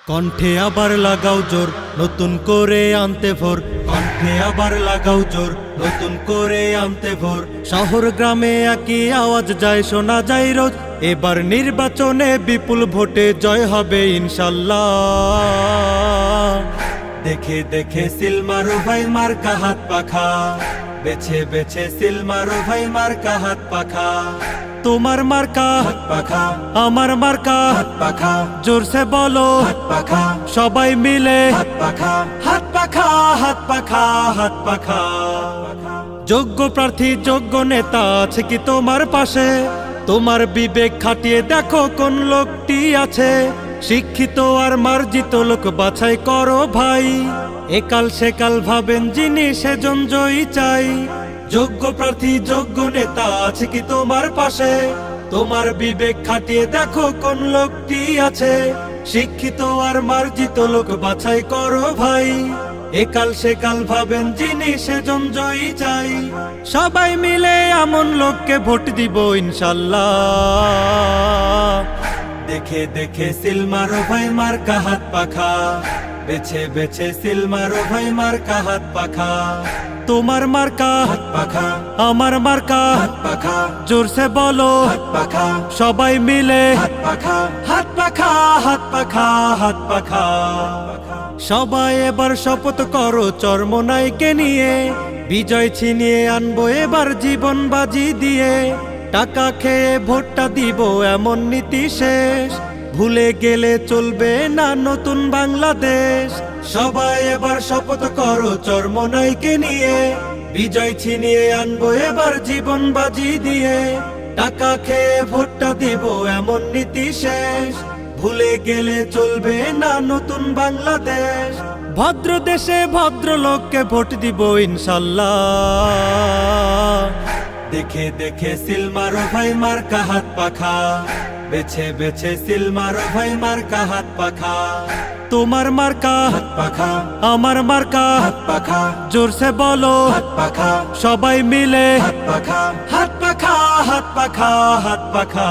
কণ্ঠে আবার লাগাও জোর নতুন করে আনতে ভোর, কণ্ঠে আবার লাগাও জোর নতুন করে আনতে ভোর। শহর গ্রামে একই আওয়াজ যায়, শোনা যায় রোজ। এবার নির্বাচনে বিপুল ভোটে জয় হবে ইনশাল্লাহ। দেখে দেখে সিল মারো ভাই মার্কা হাত পাখা, বেছে বেছে সিল মারো ভাই মার্কা হাত পাখা। তোমার মার্কা হাত পাখা, আমার মার্কা হাত পাখা। জোরসে বলো হাত পাখা, সবাই মিলে হাত পাখা, হাত পাখা, হাত পাখা, হাত পাখা। যোগ্য প্রার্থী যোগ্য নেতা আছে কি তোমার পাশে? তোমার বিবেক খাটিয়ে দেখো কোন লোকটি আছে। শিক্ষিত আর মার্জিত লোক বাছাই করো ভাই, একাল সেকাল ভাবেন যিনি সেজন জয়ী চাই। যোগ্য প্রার্থী যোগ্য নেতা আছে কি তোমার পাশে? তোমার বিবেক খাটিয়ে দেখো কোন লোকটি আছে। শিক্ষিত আর মার্জিত লোক বাছাই করো ভাই, একাল সেকাল ভাবেন যিনি সেজন জয়ী চাই। সবাই মিলে এমন লোককে ভোট দিব ইনশাল্লাহ। দেখে দেখে সিল মারো ভাই মার্কা হাত পাখা, বেছে বেছে সিল মারো ভাই মার্কা হাত পাখা। তোমার মার্কা হাত পাখা, আমার মার্কা হাত পাখা। জোরসে বলো হাত পাখা, সবাই মিলে হাত পাখা, হাত পাখা, হাত পাখা, হাত পাখা। সবাই এবার শপথ করো চরমোনাইকে নিয়ে, বিজয় ছিনিয়ে আনবো এবার জীবন বাজি দিয়ে। টাকা খেয়ে ভোটটা দিব এমন নীতি শেষ, ভুলে গেলে চলবে না নতুন বাংলাদেশ। সবাই এবার শপথ করো চরমোনাইকে নিয়ে, বিজয় ছিনিয়ে আনবো এবার জীবন বাজি দিয়ে। টাকা খেয়ে ভোটটা দিব এমন নীতি শেষ, ভুলে গেলে চলবে না নতুন বাংলাদেশ। ভদ্র দেশে ভদ্র লোককে ভোট দিব ইনশাল্লাহ। দেখে দেখে সিল মারো ভাই মার্কা হাত পাখা, বেছে বেছে সিল মারো ভাই মার্কা হাত পাখা। তোমার মার্কা হাত পাখা, আমার মার্কা হাত পাখা। জোরসে বলো হাত পাখা, সবাই মিলে হাত পাখা, হাত পাখা, হাত পাখা, হাত পাখা।